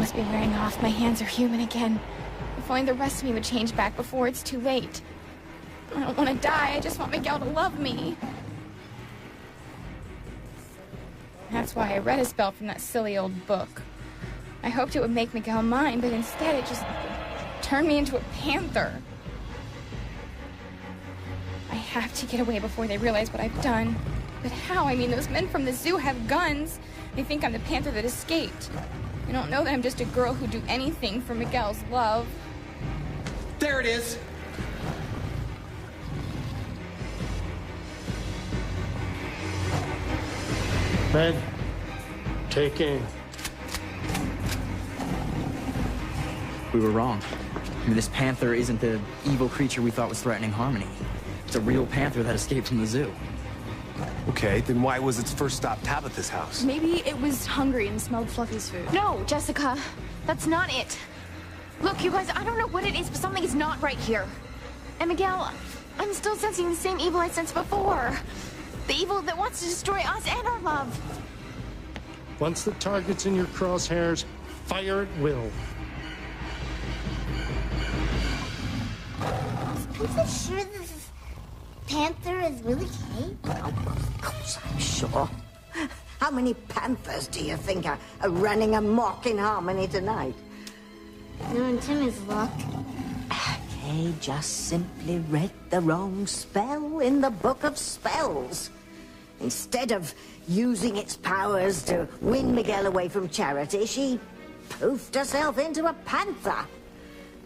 must be wearing off. My hands are human again. If only the rest of me would change back before it's too late. I don't want to die, I just want Miguel to love me. That's why I read a spell from that silly old book. I hoped it would make Miguel mine, but instead it just turned me into a panther. I have to get away before they realize what I've done. But how? I mean, those men from the zoo have guns. They think I'm the panther that escaped. They don't know that I'm just a girl who'd do anything for Miguel's love. There it is! Men, take aim. We were wrong. I mean, this panther isn't the evil creature we thought was threatening Harmony. It's a real panther that escaped from the zoo. Okay, then why was its first stop Tabitha's house? Maybe it was hungry and smelled Fluffy's food. No, Jessica, that's not it. Look, you guys, I don't know what it is, but something is not right here. And Miguel, I'm still sensing the same evil I sensed before. The evil that wants to destroy us and our love. Once the target's in your crosshairs, fire at will. Are you sure this panther is really Kate? Of course I'm sure. How many panthers do you think are running amok in Harmony tonight? Knowing Timmy's luck. Kay just simply read the wrong spell in the Book of Spells. Instead of using its powers to win Miguel away from Charity, she poofed herself into a panther.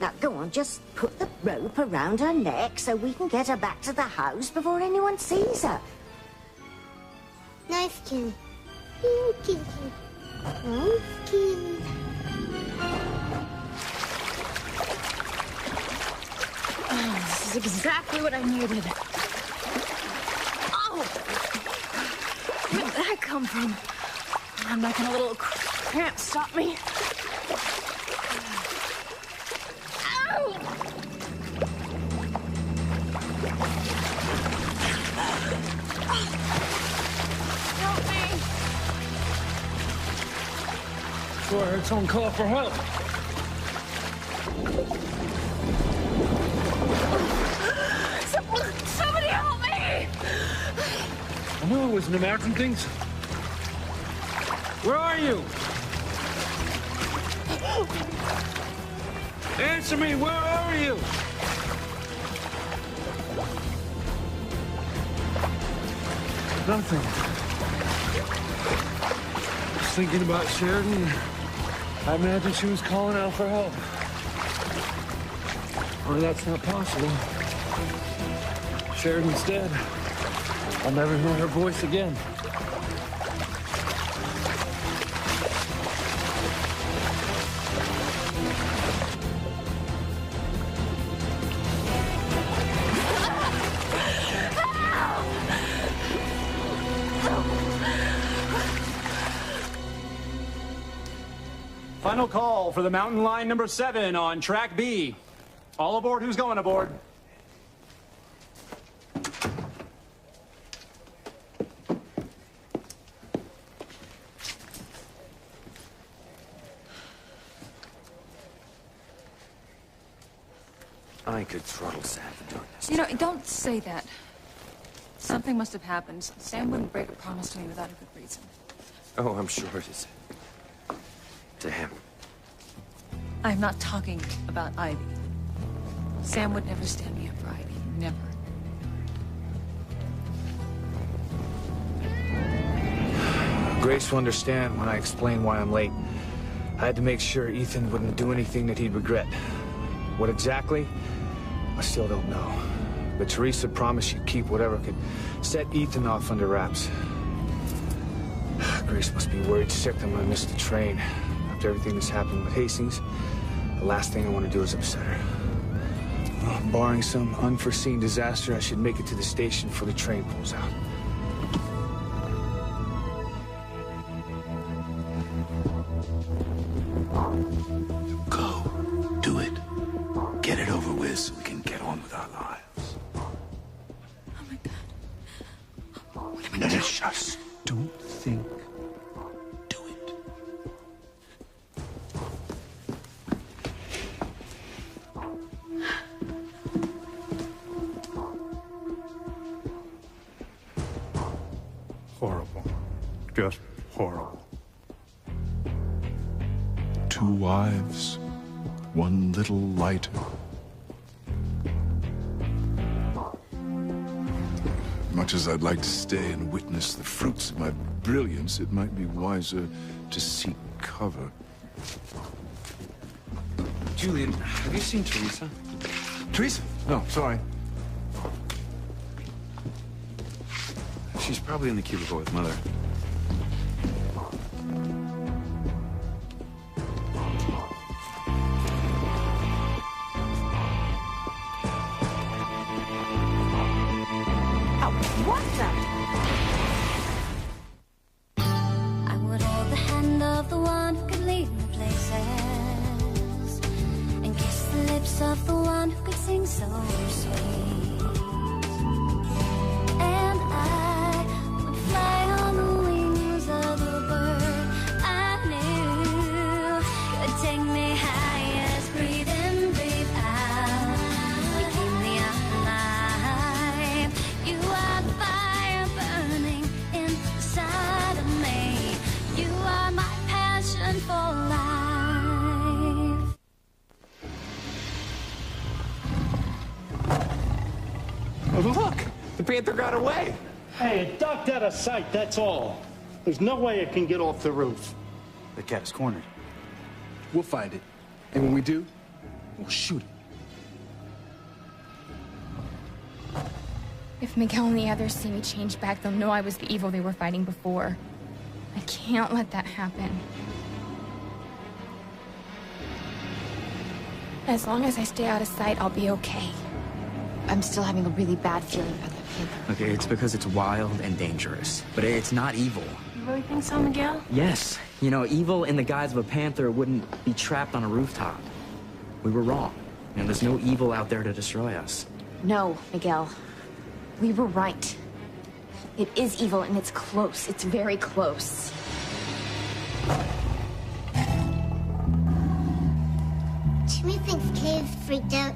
Now, go on, just put the rope around her neck so we can get her back to the house before anyone sees her. Nice kid. Nice kid. Nice kid. Oh, this is exactly what I needed. Oh! Where did that come from? I'm not gonna let a little cramp stop me. Ow! Help me! Sure, I heard someone call for help. Somebody help me! I knew it was an American things. Where are you? Answer me, where are you? Nothing. Just thinking about Sheridan. I imagine she was calling out for help. Or that's not possible. Sheridan's dead. I'll never hear her voice again. Final call for the Mountain Line number 7 on track B. All aboard, who's going aboard? I could throttle Sam for doing this. You know, don't say that. Something must have happened. Sam wouldn't break a promise to me without a good reason. Oh, I'm sure it is. To him. I'm not talking about Ivy. Sam would never stand me up for Ivy. Never. Grace will understand when I explain why I'm late. I had to make sure Ethan wouldn't do anything that he'd regret. What exactly? I still don't know. But Teresa promised she'd keep whatever could set Ethan off under wraps. Grace must be worried sick that I'm gonna miss the train. After everything that's happened with Hastings, the last thing I want to do is upset her. Well, barring some unforeseen disaster, I should make it to the station before the train pulls out. Go. Do it. Get it over with so we can get on with our lives. Oh my God. What am I Let doing? us just don't think. Do it. horrible. Just horrible. 2 wives, 1 little lighter. Much as I'd like to stay and witness the fruits of my brilliance, it might be wiser to seek cover. Julian, have you seen Teresa? Teresa? No, sorry. She's probably in the cubicle with Mother. What the? I would hold the hand of the one who could lead me places, and kiss the lips of the one who could sing so sweet. And I would fly on the wings of the bird I knew could take me higher. Breathe in, breathe out. You keep me alive. You are the fire burning inside of me. You are my passion for life. Oh, look! The panther got away! Hey, it ducked out of sight, that's all. There's no way it can get off the roof. The cat is cornered. We'll find it. And when we do, we'll shoot it. If Miguel and the others see me change back, they'll know I was the evil they were fighting before. I can't let that happen. As long as I stay out of sight, I'll be okay. I'm still having a really bad feeling about that panther. Okay, it's because it's wild and dangerous. But it's not evil. You really think so, Miguel? Yes. You know, evil in the guise of a panther wouldn't be trapped on a rooftop. We were wrong. You know, there's no evil out there to destroy us. No, Miguel. We were right. It is evil and it's close. It's very close. Timmy thinks Kay is freaked out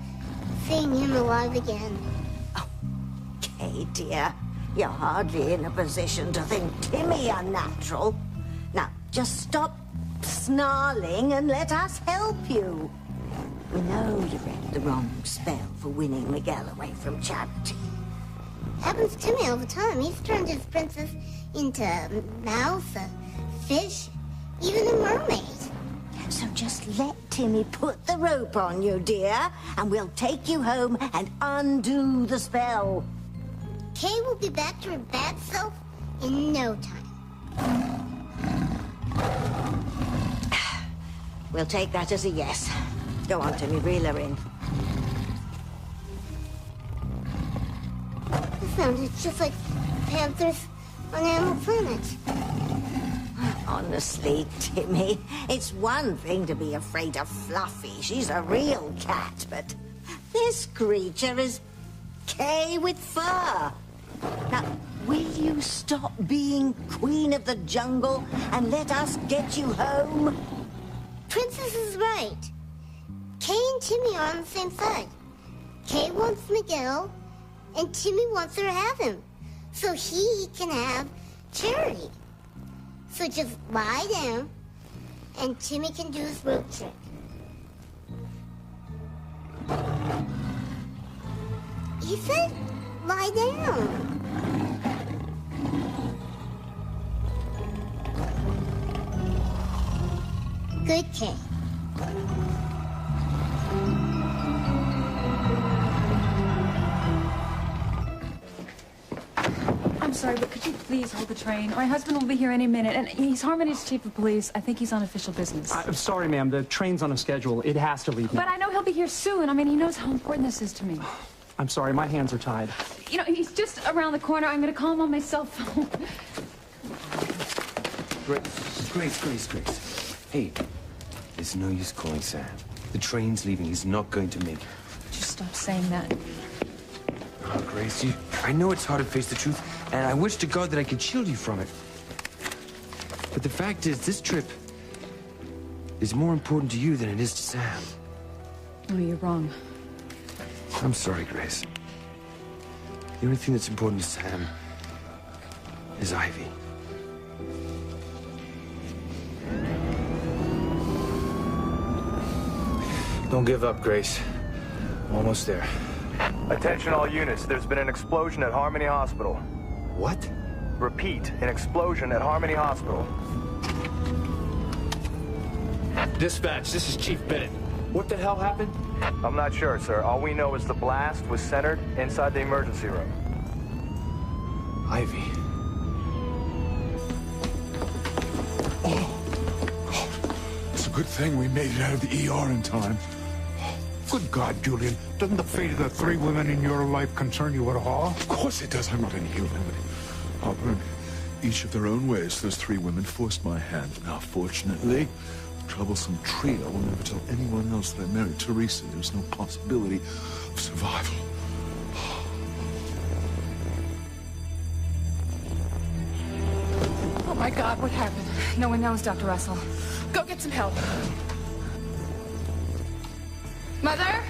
seeing him alive again. Kay, dear, you're hardly in a position to think Timmy unnatural. Now, just stop snarling and let us help you. We know you read the wrong spell for winning Miguel away from Charity. Happens to me all the time. He's turned his princess into a mouse, a fish, even a mermaid. So just let Timmy put the rope on you, dear, and we'll take you home and undo the spell. Kay will be back to her bad self in no time. We'll take that as a yes. Go on, Timmy, reel her in. It sounded just like panthers on Animal Planet. Honestly, Timmy, it's one thing to be afraid of Fluffy. She's a real cat, but this creature is Kay with fur. Now, will you stop being queen of the jungle and let us get you home? Princess is right. Kay and Timmy are on the same side. Kay wants Miguel, and Timmy wants her to have him, so he can have Charity. So just lie down, and Timmy can do his rope trick. He said, lie down. Good, Kay. I'm sorry, but could you please hold the train? My husband will be here any minute, and he's Harmony's chief of police. I think he's on official business. I'm sorry, ma'am. The train's on a schedule. It has to leave now. But I know he'll be here soon. I mean, he knows how important this is to me. I'm sorry. My hands are tied. You know, he's just around the corner. I'm going to call him on my cell phone. Grace. Hey, there's no use calling Sam. The train's leaving. He's not going to make it. Just stop saying that. Oh, Grace, I know it's hard to face the truth, and I wish to God that I could shield you from it. But the fact is, this trip is more important to you than it is to Sam. Oh, you're wrong. I'm sorry, Grace. The only thing that's important to Sam is Ivy. Don't give up, Grace. I'm almost there. Attention all units, there's been an explosion at Harmony Hospital. What? Repeat, an explosion at Harmony Hospital. Dispatch, this is Chief Bennett. What the hell happened? I'm not sure, sir. All we know is the blast was centered inside the emergency room. Ivy. It's a good thing we made it out of the ER in time. Good God, Julian. Doesn't the fate of the 3 women in your life concern you at all? Of course it does. I'm not inhuman. Harper, each of their own ways, those 3 women forced my hand. Now, fortunately, the troublesome trio will never tell anyone else that I married Teresa. There's no possibility of survival. Oh my God, what happened? No one knows, Dr. Russell. Go get some help. Mother?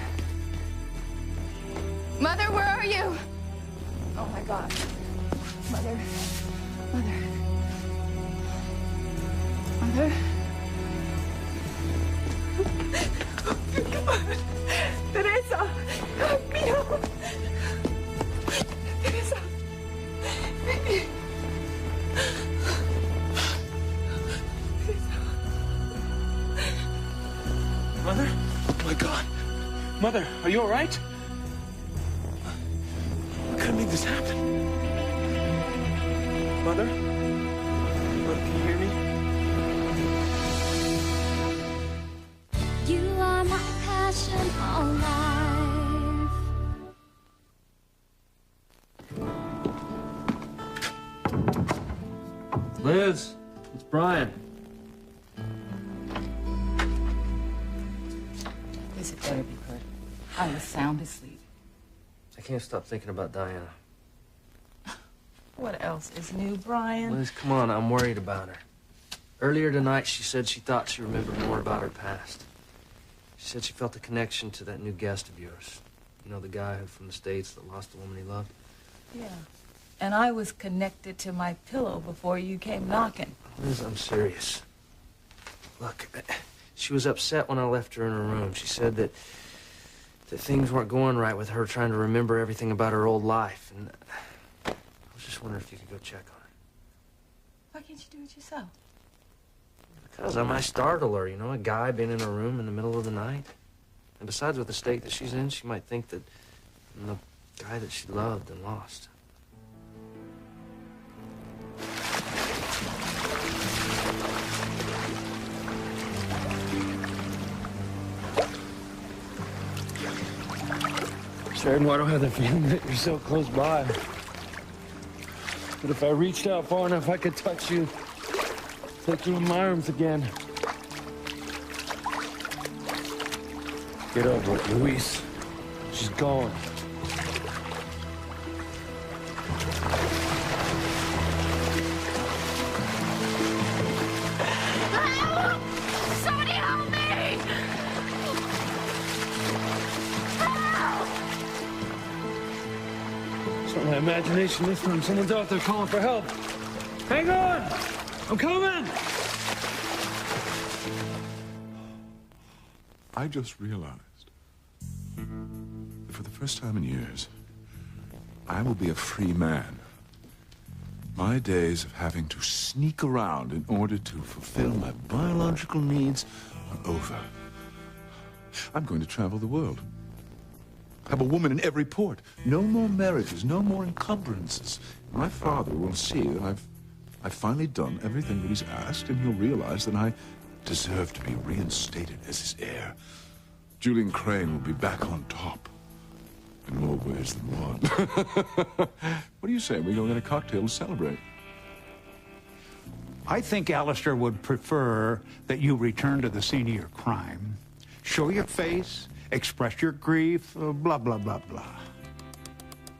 Mother, where are you? Oh my God. Mother. Mother. Mother. Come on. Teresa. Mi home. Teresa. Baby. Mother? Oh my God. Mother, are you all right? What could make this happen? Mother? Mother, can you hear me? You are my passion all life. Liz, it's Brian. This had better be good. I was sound asleep. I can't stop thinking about Diana. What else is new, Brian? Liz, come on, I'm worried about her. Earlier tonight, she said she thought she remembered more about her past. She said she felt a connection to that new guest of yours. You know, the guy from the States that lost the woman he loved? Yeah. And I was connected to my pillow before you came knocking. Liz, I'm serious. Look, she was upset when I left her in her room. She said that things weren't going right with her trying to remember everything about her old life. And I was just wondering if you could go check on her. Why can't you do it yourself? Because I might startle her, you know, a guy being in her room in the middle of the night. And besides, with the state that she's in, she might think that I'm the guy that she loved and lost. Sheridan, why do I have the feeling that you're so close by? But if I reached out far enough, I could touch you. Take you in my arms again. Get over it, Luis. She's gone. Help! Somebody help me! Help! It's not my imagination this time. Someone's out there calling for help. Hang on! I'm coming! I just realized that for the first time in years, I will be a free man. My days of having to sneak around in order to fulfill my biological needs are over. I'm going to travel the world. Have a woman in every port. No more marriages, no more encumbrances. My father will see that I've finally done everything that he's asked, and he'll realize that I deserve to be reinstated as his heir. Julian Crane will be back on top in more ways than one. What do you say? We go get a cocktail to celebrate. I think Alistair would prefer that you return to the scene of your crime, show your face, express your grief, blah, blah, blah, blah.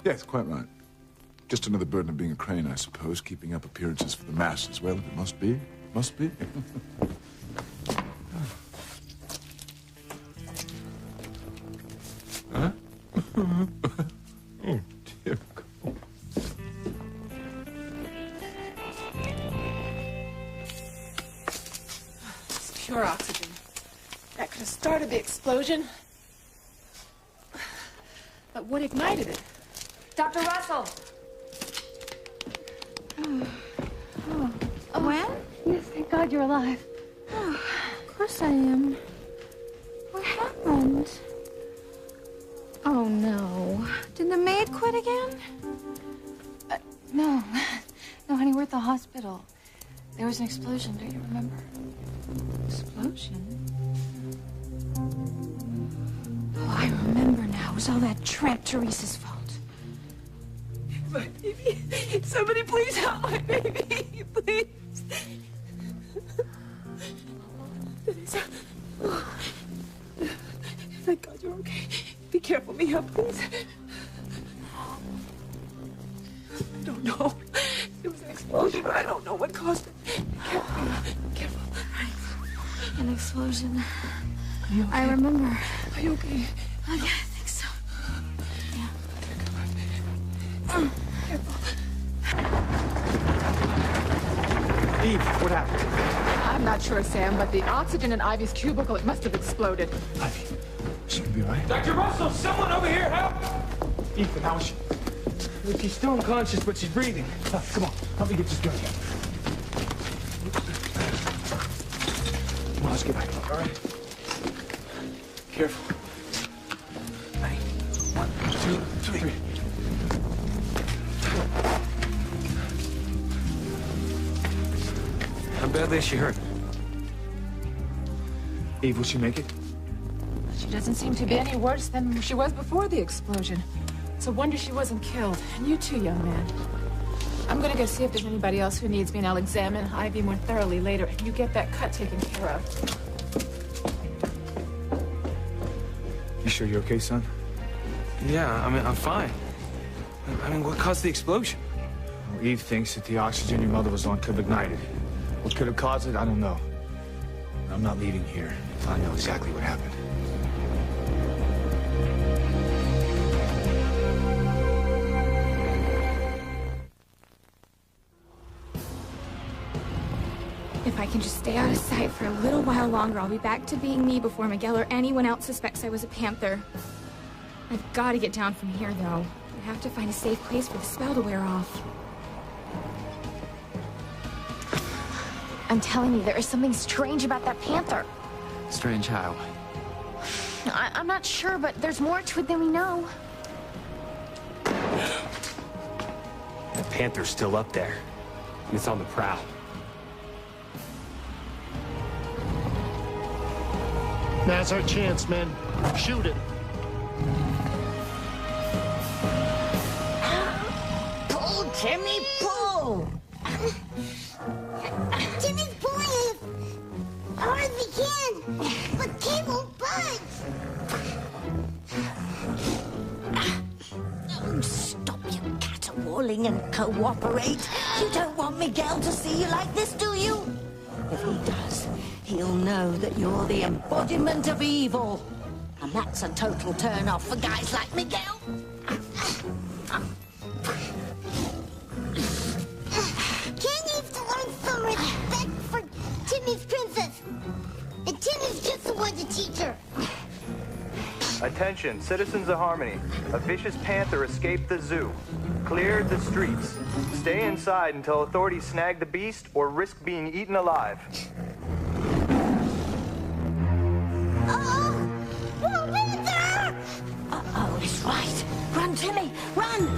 Yes, quite right. Just another burden of being a Crane, I suppose, keeping up appearances for the masses. Well, if it must be, must be. Huh? Oh, dear God. pure oxygen. That could have started the explosion. But what ignited it? Dr. Russell! Gwen? Yes, thank God you're alive. Oh, of course I am. What happened? Oh, no. Did the maid quit again? No. No, honey, we're at the hospital. There was an explosion, do you remember? Explosion? Oh, I remember now. It was all that tramp Teresa's fault. My baby. Somebody please help my baby. Please. Teresa. Thank God you're okay. Be careful, Mija, please. I don't know. There was an explosion, but I don't know what caused it. Careful, Mija. Careful. An explosion. Are you okay? I remember. Are you okay? Oh, yeah, I think so. Yeah. Careful. Eve, what happened? I'm not sure, Sam, but the oxygen in Ivy's cubicle, it must have exploded. Ivy, she'll be right. Dr. Russell, someone over here, help! Ethan, how is she? Look, she's still unconscious, but she's breathing. Come on, help me get this gun. Come on, let's get back. All right. Careful. Ready? 1, 2, 3. How badly is she hurt? Eve, will she make it? She doesn't seem to be any worse than she was before the explosion. It's a wonder she wasn't killed. And you too, young man. I'm gonna go see if there's anybody else who needs me, and I'll examine Ivy more thoroughly later. And you get that cut taken care of. You sure you're okay, son? Yeah, I mean, I'm fine. I mean, what caused the explosion? Well, Eve thinks that the oxygen your mother was on could have ignited. What could have caused it, I don't know. I'm not leaving here until I know exactly what happened. If I can just stay out of sight for a little while longer, I'll be back to being me before Miguel or anyone else suspects I was a panther. I've got to get down from here, though. I have to find a safe place for the spell to wear off. I'm telling you, there is something strange about that panther. Strange how? I'm not sure, but there's more to it than we know. The panther's still up there. It's on the prowl. Now's our chance, men. Shoot it. Pull, Timmy, pull! Timmy's pulling as hard as he can, but Kay won't budge. Stop your caterwauling and cooperate. You don't want Miguel to see you like this, do you? If he does, he'll know that you're the embodiment of evil. And that's a total turn-off for guys like Miguel. Kay needs to learn some respect for Timmy's princess. And Timmy's just the one to teach her. Attention, citizens of Harmony. A vicious panther escaped the zoo. Clear the streets. Stay inside until authorities snag the beast or risk being eaten alive. Uh-oh, it's right. Run, Timmy, run!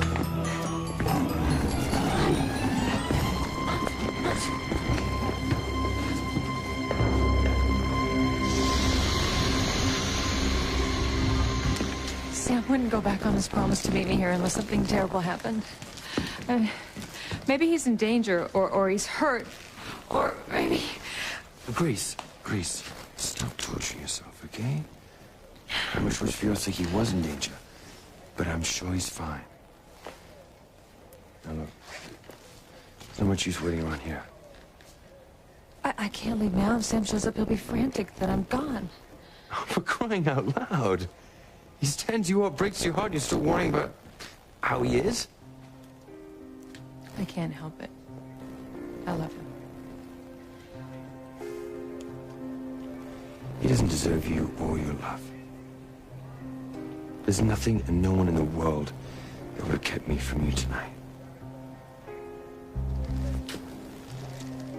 Sam wouldn't go back on his promise to meet me here unless something terrible happened. Maybe he's in danger, or he's hurt, or maybe... Grace, stop torturing yourself, okay? I wish for feels like he was in danger, but I'm sure he's fine. Now look, there's not much use waiting around here. I can't leave now. If Sam shows up, he'll be frantic that I'm gone. For crying out loud. He stands you up, breaks your heart, and you're still worrying about how he is? I can't help it. I love him. He doesn't deserve you or your love. There's nothing and no one in the world that would have kept me from you tonight.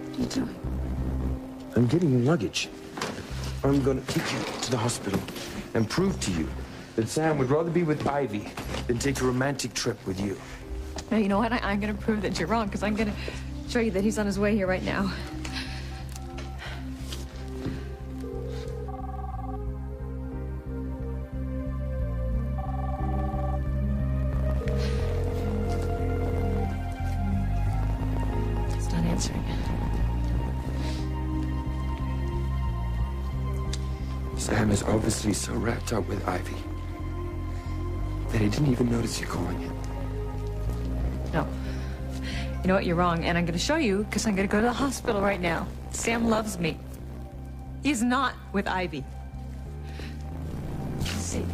What are you doing? I'm getting your luggage. I'm gonna take you to the hospital and prove to you that Sam would rather be with Ivy than take a romantic trip with you. Now, you know what? I'm gonna prove that you're wrong, because I'm gonna show you that he's on his way here right now. He's not answering. Sam is obviously so wrapped up with Ivy that he didn't even notice you calling him. No. You know what? You're wrong, and I'm going to show you, because I'm going to go to the hospital right now. Sam loves me. He's not with Ivy. See.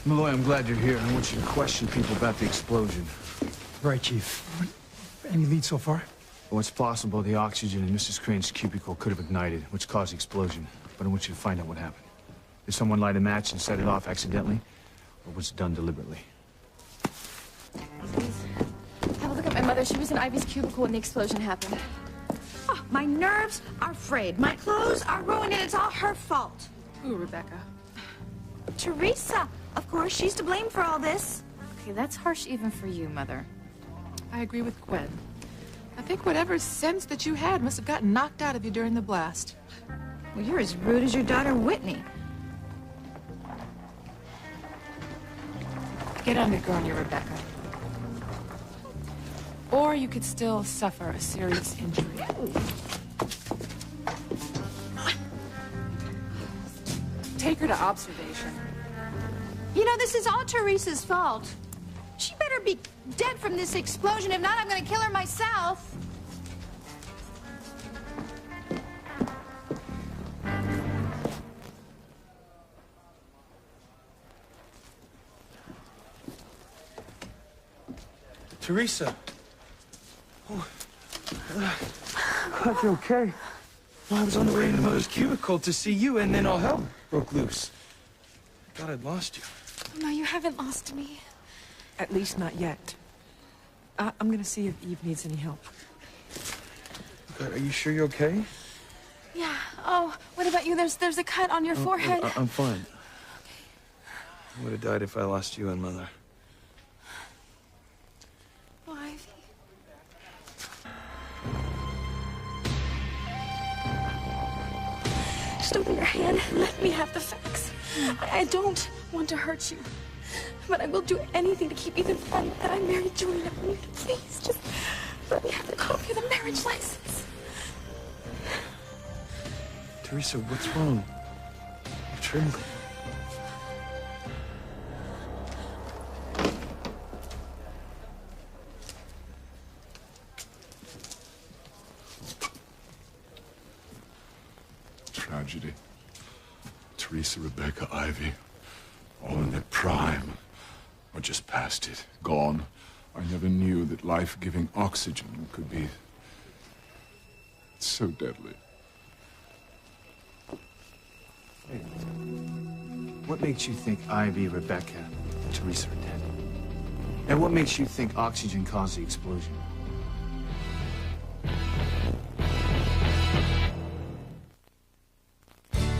Malloy, I'm glad you're here. I want you to question people about the explosion. Right, Chief. Any leads so far? Well, it's possible the oxygen in Mrs. Crane's cubicle could have ignited, which caused the explosion. But I want you to find out what happened. Did someone light a match and set it off accidentally? Or was it done deliberately? Have a look at my mother. She was in Ivy's cubicle when the explosion happened. Oh, my nerves are frayed. My clothes are ruined, and it's all her fault. Who, Rebecca? Teresa. Of course, she's to blame for all this. Okay, that's harsh even for you, Mother. I agree with Gwen. I think whatever sense that you had must have gotten knocked out of you during the blast. Well, you're as rude as your daughter, Whitney. Get underground, you Rebecca. Or you could still suffer a serious injury. Take her to observation. You know, this is all Teresa's fault. She better be dead from this explosion. If not, I'm gonna kill her myself. Teresa. Oh. I feel okay. Well, I was on the way to Mother's cubicle to see you, and then all hell broke loose. I thought I'd lost you. No, you haven't lost me. At least not yet. I'm gonna see if Eve needs any help. God, are you sure you're okay? Yeah. Oh, what about you? There's a cut on your forehead. I'm fine. I would have died if I lost you and Mother. Oh, Ivy. Just open your hand and let me have the facts. I don't want to hurt you, but I will do anything to keep Ethan from that I married Joanna. Please, just let me have the copy of the marriage license. Teresa, what's wrong? You're trembling. Tragedy. Teresa, Rebecca, Ivy, all in their prime, or just past it, gone. I never knew that life-giving oxygen could be so deadly. Hey, what makes you think Ivy, Rebecca, and Teresa are dead? And what makes you think oxygen caused the explosion?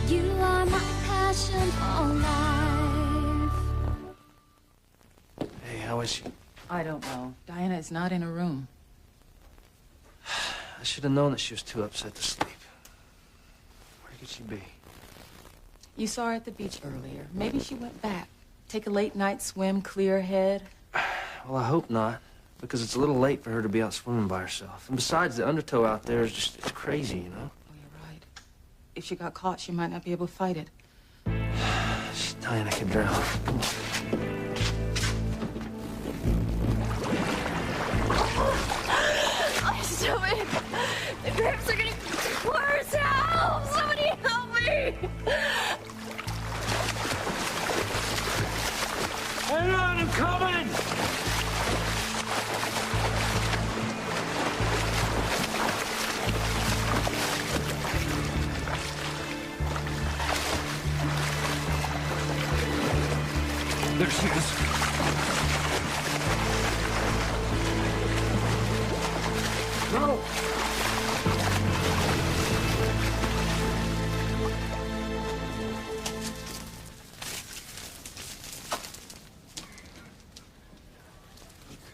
You are my passion for life. Hey, how is she? I don't know. Diana is not in her room. I should have known that she was too upset to sleep. Where could she be? You saw her at the beach earlier. Maybe she went back. Take a late night swim, clear her head. Well, I hope not, because it's a little late for her to be out swimming by herself. And besides, the undertow out there is just, it's crazy, you know? Oh, you're right. If she got caught, she might not be able to fight it. Diana could drown. Come on. Oh, stop it! The grapes are getting worse! Help! Somebody help me! Hang on, I'm coming! control.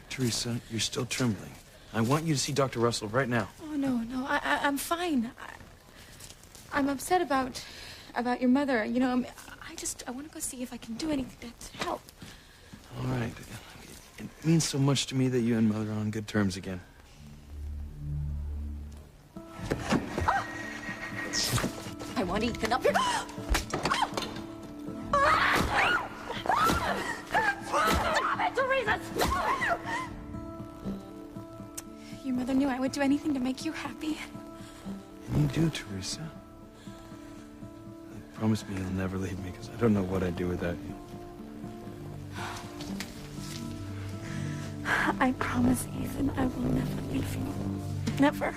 Teresa, you're still trembling. I want you to see Dr. Russell right now. Oh, no, I'm fine. I'm upset about your mother. You know, I want to go see if I can do anything to help. All right. It means so much to me that you and Mother are on good terms again. I want Ethan up here. Stop it, Teresa! Your mother knew I would do anything to make you happy. And you do, Teresa. Promise me you'll never leave me, because I don't know what I'd do without you. I promise, Ethan, I will never leave you. Never.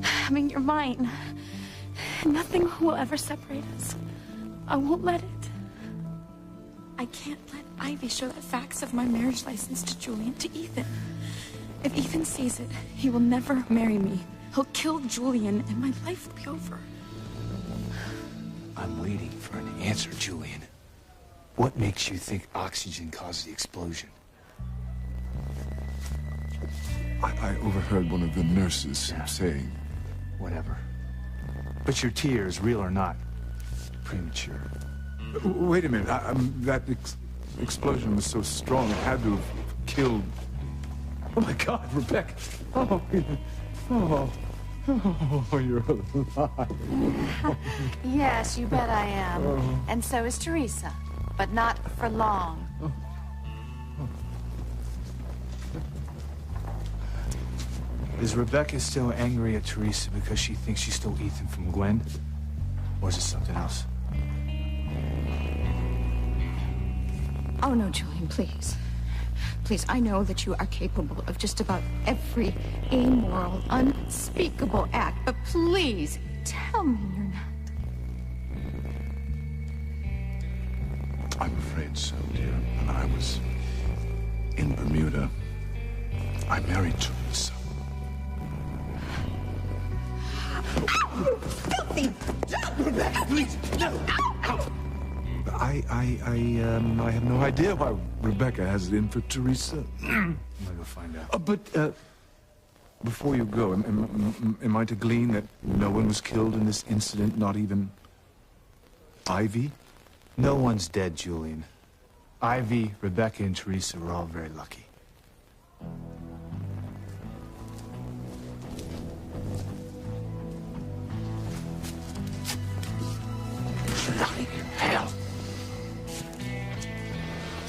I mean, you're mine. Nothing will ever separate us. I won't let it. I can't let Ivy show that fax of my marriage license to Julian, to Ethan. If Ethan sees it, he will never marry me. He'll kill Julian, and my life will be over. I'm waiting for an answer, Julian. What makes you think oxygen caused the explosion? I overheard one of the nurses saying... Whatever. But your tears, real or not, premature. Wait a minute. That explosion was so strong, it had to have killed... Oh my God, Rebecca! Oh, you're alive. Yes, you bet I am. And so is Teresa, but not for long. Is Rebecca still angry at Teresa because she thinks she stole Ethan from Gwen? Or is it something else? Oh, no, Julian, please. Please, I know that you are capable of just about every amoral, unspeakable act, but please, tell me you're not. I'm afraid so, dear. When I was in Bermuda, I married Teresa. Filthy! Rebecca, please, no! I have no idea why Rebecca has it in for Teresa. I'm gonna go find out. But before you go, am I to glean that no one was killed in this incident, not even Ivy? No one's dead, Julian. Ivy, Rebecca, and Teresa were all very lucky. Bloody hell!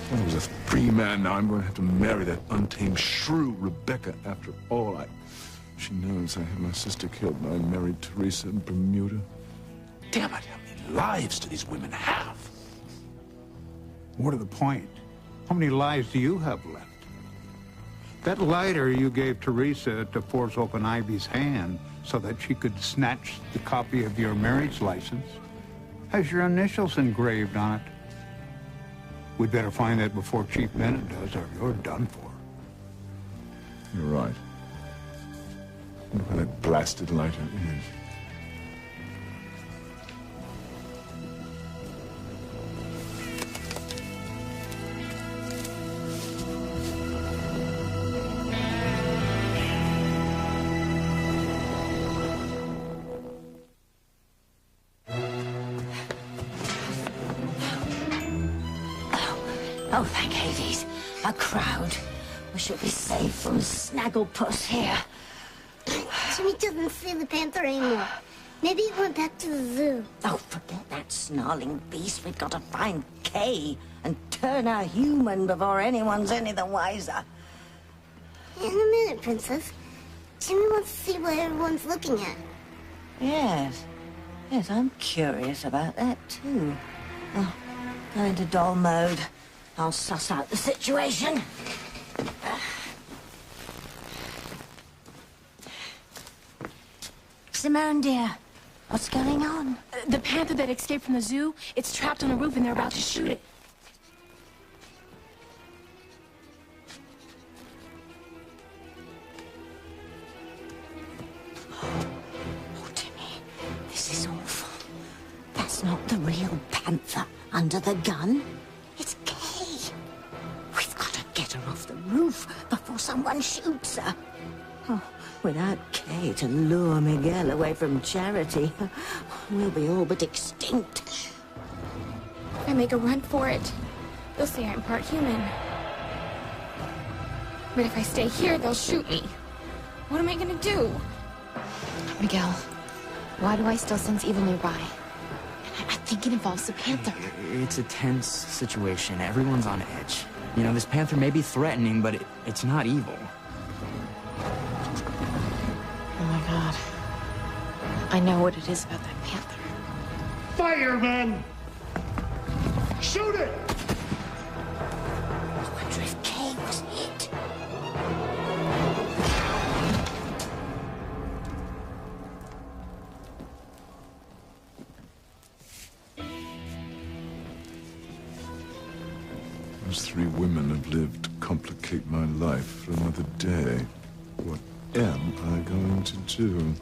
I was a free man, now I'm going to have to marry that untamed shrew, Rebecca, after all. She knows I had my sister killed and I married Teresa in Bermuda. Damn it, how many lives do these women have? What are the point? How many lives do you have left? That lighter you gave Teresa to force open Ivy's hand so that she could snatch the copy of your marriage license has your initials engraved on it. We'd better find that before Chief Bennett does, or you're done for. You're right. Look at that blasted lighter is. Oh, thank Hades. A crowd. We should be safe from Snagglepuss here. Jimmy doesn't see the panther anymore. Maybe it went back to the zoo. Oh, forget that snarling beast. We've got to find Kay and turn her human before anyone's any the wiser. In a minute, Princess. Jimmy wants to see what everyone's looking at. Yes. Yes, I'm curious about that, too. Oh, go into doll mode. I'll suss out the situation. Simone, dear, what's going on? The panther that escaped from the zoo, it's trapped on a roof and they're about to shoot it. under the gun? It's Kay. We've got to get her off the roof before someone shoots her. Oh, without Kay to lure Miguel away from Charity, we'll be all but extinct. If I make a run for it, they'll say I'm part human. But if I stay here, they'll shoot me. What am I gonna do? Miguel, why do I still sense evil nearby? I think it involves the Panther. It's a tense situation. Everyone's on edge. You know, this Panther may be threatening, but it's not evil. Oh my God. I know what it is about that Panther. Fire, men! Shoot it! I wonder if Kay was hit. Those three women have lived to complicate my life for another day. What am I going to do?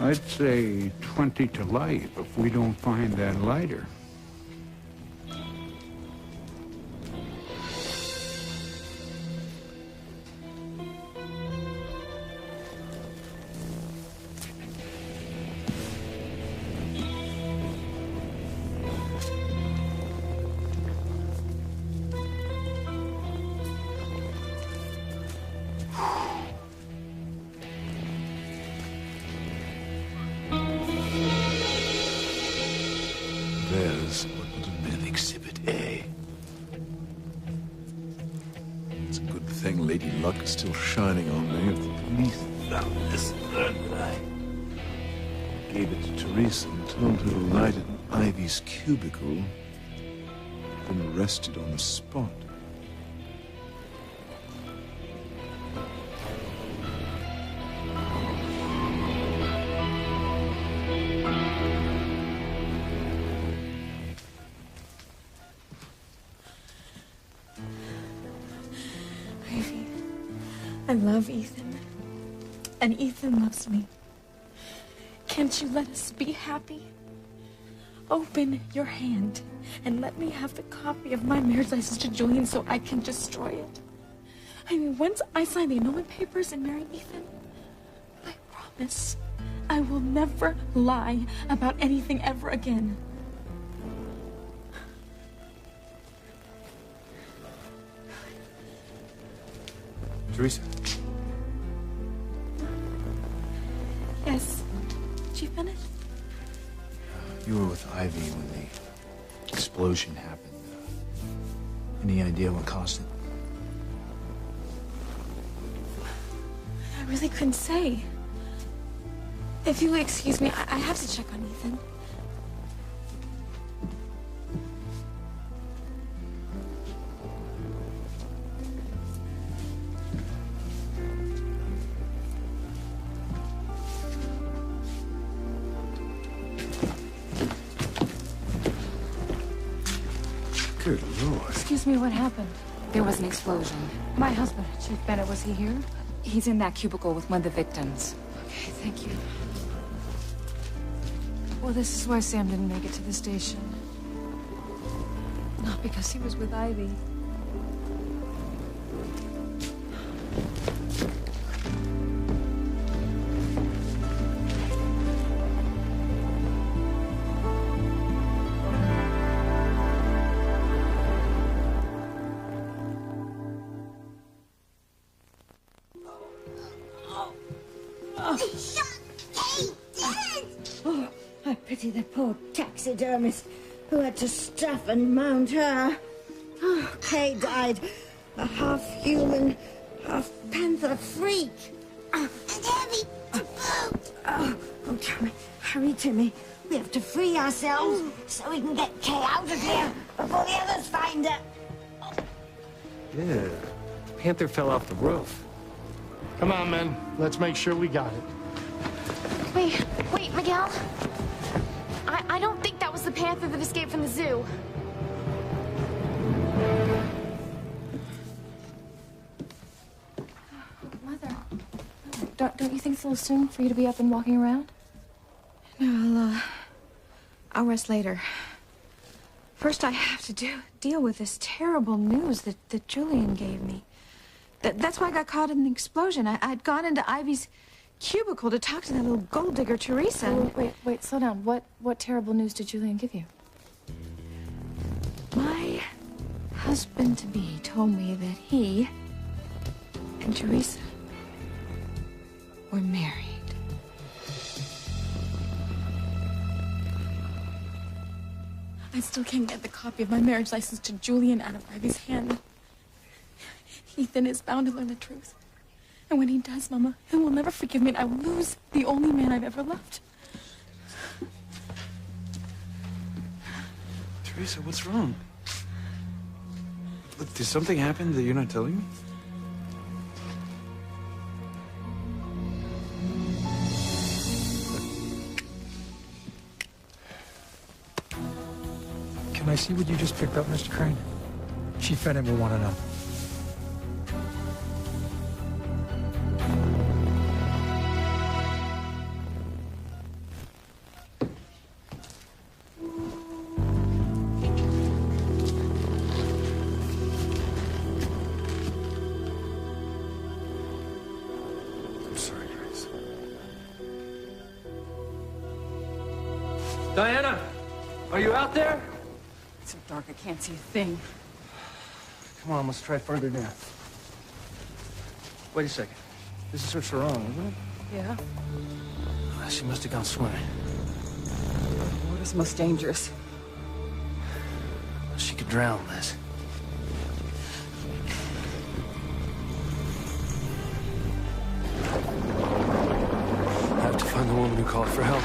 I'd say 20 to life if we don't find that lighter. There's what would have been Exhibit A. It's a good thing Lady Luck is still shining on me. If the police found this, I gave it to Teresa and told her to light it in Ivy's cubicle. Been arrested on the spot. Ivy, I love Ethan. And Ethan loves me. Can't you let us be happy? Open your hand and let me have the copy of my marriage license to Julian so I can destroy it. I mean, once I sign the annulment papers and marry Ethan, I promise I will never lie about anything ever again. Teresa. Yes, Chief Bennett? You were with Ivy when the explosion happened. Any idea what caused it? I really couldn't say. If you would excuse me, I have to check on Ethan. Good Lord. Excuse me, what happened? There was an explosion. My husband, Chief Bennett, was he here? He's in that cubicle with one of the victims. Okay, thank you. Well, this is why Sam didn't make it to the station. Not because he was with Ivy. Oh, I pity the poor taxidermist who had to stuff and mount her. Oh, Kay died a half-human, half-panther freak. And heavy to boot. Oh, Tommy, hurry, Timmy. We have to free ourselves so we can get Kay out of here before the others find her. Yeah. The Panther fell off the roof. Come on, men. Let's make sure we got it. Wait, Miguel. I don't think that was the Panther that escaped from the zoo. Mother, don't you think it's a little soon for you to be up and walking around? No, I'll rest later. First, I have to deal with this terrible news that Julian gave me. That's why I got caught in the explosion. I'd gone into Ivy's cubicle to talk to that little gold digger, Teresa. Oh, wait, slow down. What terrible news did Julian give you? My husband-to-be told me that he and Teresa were married. I still can't get the copy of my marriage license to Julian out of Ivy's hand. Ethan is bound to learn the truth. And when he does, Mama, he will never forgive me, and I will lose the only man I've ever loved. Teresa, what's wrong? Look, did something happen that you're not telling me? Can I see what you just picked up, Mr. Crane? Chief Bennett will want to know. I'm sorry, Grace. Diana, are you out there? It's so dark, I can't see a thing. Come on, let's try further down. Wait a second. This is her sarong, isn't it? Yeah? She must have gone swimming. What is most dangerous? She could drown, Liz. I have to find the woman who called for help.